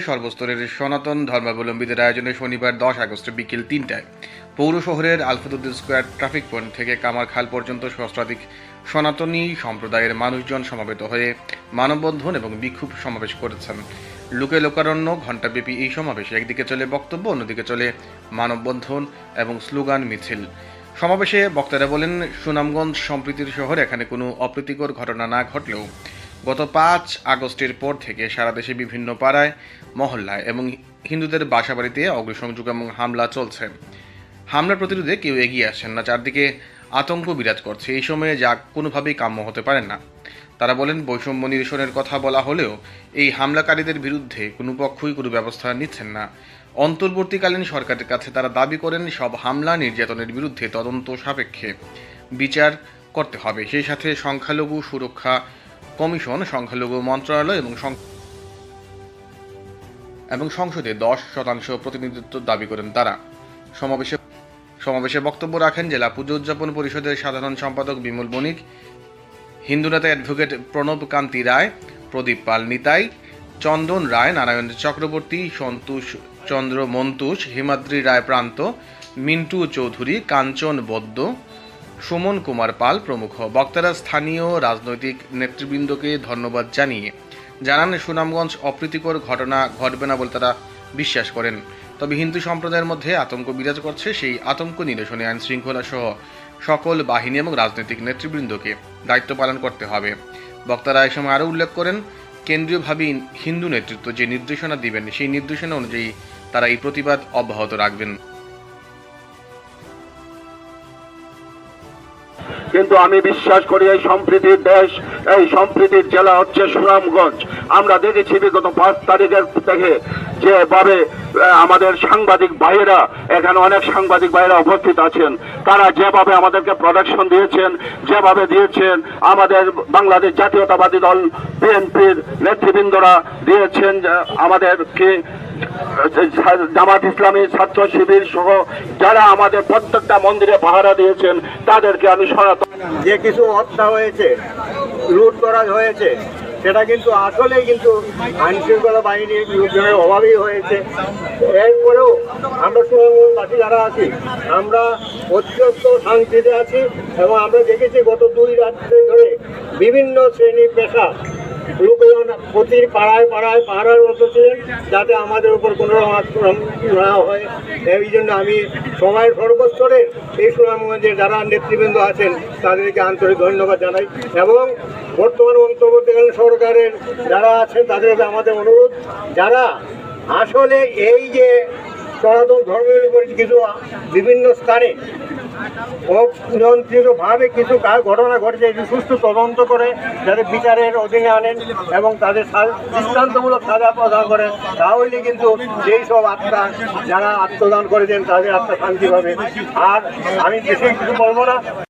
সর্বস্তরের সনাতন ধর্মাবলম্বীদের আয়োজনে শনিবার 10 আগস্ট বিকেল 3টায় পৌর শহরের আলফাদুদ্দিন স্কোয়ার ট্রাফিক পয়েন্ট থেকে কামারখাল পর্যন্ত সহস্রাধিক সনাতনী সম্প্রদায়ের মানুষজন সমবেত হয়ে মানববন্ধন এবং বিক্ষোভ সমাবেশ করেছেন। লোকে লোকারণ্য ঘণ্টাব্যাপী এই সমাবেশে একদিকে চলে বক্তব্য, অন্যদিকে চলে মানববন্ধন এবং স্লোগান মিছিল। সমাবেশে বক্তারা বলেন, সুনামগঞ্জ সম্প্রীতির শহর, এখানে কোনো অপ্রীতিকর ঘটনা না ঘটলেও গত 5 আগস্টের পর থেকে সারা দেশে বিভিন্ন পাড়ায়, মহল্লায় এবং হিন্দুদের বাসাবাড়িতে অগ্নিসংযোগ এবং হামলা চলছে। হামলা প্রতিরোধে কেউ এগিয়ে আসেন না, চারদিকে আতঙ্ক বিরাজ করছে। এই সময়ে যা কোনোভাবেই কাম্য হতে পারে না। তারা বলেন, বৈষম্য নিরসনের কথা বলা হলেও এই হামলাকারীদের বিরুদ্ধে কোনো পক্ষই কোনো ব্যবস্থা নিচ্ছেন না। অন্তর্বর্তীকালীন সরকারের কাছে তারা দাবি করেন, সব হামলা নির্যাতনের বিরুদ্ধে তদন্ত সাপেক্ষে বিচার করতে হবে। সেই সাথে সংখ্যালঘু সুরক্ষা কমিশন, সংখ্যালঘু মন্ত্রণালয় এবং সংসদে 10% প্রতিনিধিত্ব দাবি করেন তারা। সমাবেশে বক্তব্য রাখেন জেলা পুজো উদযাপন পরিষদের সাধারণ সম্পাদক বিমল বণিক, হিন্দু নেতা অ্যাডভোকেট প্রণব কান্তি রায়, প্রদীপ পাল নিতাই, চন্দন রায়, নারায়ণ চক্রবর্তী, সন্তোষ চন্দ্র মন্তুষ, হিমাদ্রি রায় প্রান্ত, মিন্টু চৌধুরী, কাঞ্চন বদ্য, সুমন কুমার পাল প্রমুখ। বক্তারা স্থানীয় রাজনৈতিক নেতৃবৃন্দকে ধন্যবাদ জানিয়ে জানান, সুনামগঞ্জ অপ্রীতিকর ঘটনা ঘটবে না বলে তারা বিশ্বাস করেন। তবে হিন্দু সম্প্রদায়ের মধ্যে আতঙ্ক বিরাজ করছে, সেই আতঙ্ক নিরসনে আইন শৃঙ্খলা সহ সকল বাহিনী এবং রাজনৈতিক নেতৃবৃন্দকে দায়িত্ব পালন করতে হবে। বক্তারা এই সময় আরও উল্লেখ করেন, কেন্দ্রীয়ভাবে হিন্দু নেতৃত্ব যে নির্দেশনা দিবেন, সেই নির্দেশনা অনুযায়ী তারা এই প্রতিবাদ অব্যাহত রাখবেন। কিন্তু আমি বিশ্বাস করি এই সম্প্রীতির দেশ, এই সম্প্রীতির জেলা হচ্ছে সুনামগঞ্জ। আমরা দেখেছি বিগত 5 তারিখের থেকে যেভাবে আমাদের সাংবাদিক ভাইয়েরা, এখানে অনেক সাংবাদিক ভাইয়েরা উপস্থিত আছেন, তারা যেভাবে আমাদেরকে প্রোটেকশন দিয়েছেন, যেভাবে দিয়েছেন আমাদের বাংলাদেশ জাতীয়তাবাদী দল বিএনপির নেতৃবৃন্দরা দিয়েছেন, আমাদেরকে জামাত ইসলামী ছাত্র শিবির সহ যারা আমাদের প্রত্যেকটা মন্দিরে পাহারা দিয়েছেন, তাদেরকে আমি যে কিছু হত্যা হয়েছে, লুট করা হয়েছে, সেটা কিন্তু আসলেই কিন্তু আইন শৃঙ্খলা বাহিনীর লোকজনের অভাবই হয়েছে। এরপরেও আমরা সুনামগঞ্জবাসী যারা আছি, আমরা অত্যন্ত শান্তিতে আছি এবং আমরা দেখেছি গত 2 রাত্রে ধরে বিভিন্ন শ্রেণী পেশা লোকজন প্রতি পাড়ায় পাড়ায় পাহারার মতো ছিলেন, যাতে আমাদের উপর কোনো আক্রমণ না হয়। এই জন্য আমি সবাই সর্বস্তরের এই সুনামগঞ্জের যারা নেতৃবৃন্দ আছেন তাদেরকে আন্তরিক ধন্যবাদ জানাই এবং বর্তমান অন্তর্বর্তীকালীন সরকারের যারা আছেন তাদেরকে আমাদের অনুরোধ, যারা আসলে এই যে সনাতন ধর্মের উপর কিছু বিভিন্ন স্থানে অনিয়ন্ত্রিতভাবে কিছু ঘটনা ঘটেছে, এটি সুষ্ঠু তদন্ত করে যাদের বিচারের অধীনে আনেন এবং তাদের দৃষ্টান্তমূলক সাজা প্রদান করেন, তাহলে কিন্তু যেই সব আত্মা যারা আত্মদান করেছেন তাদের আত্মা শান্তি পাবে। আর আমি বেশি কিছু বলবো না।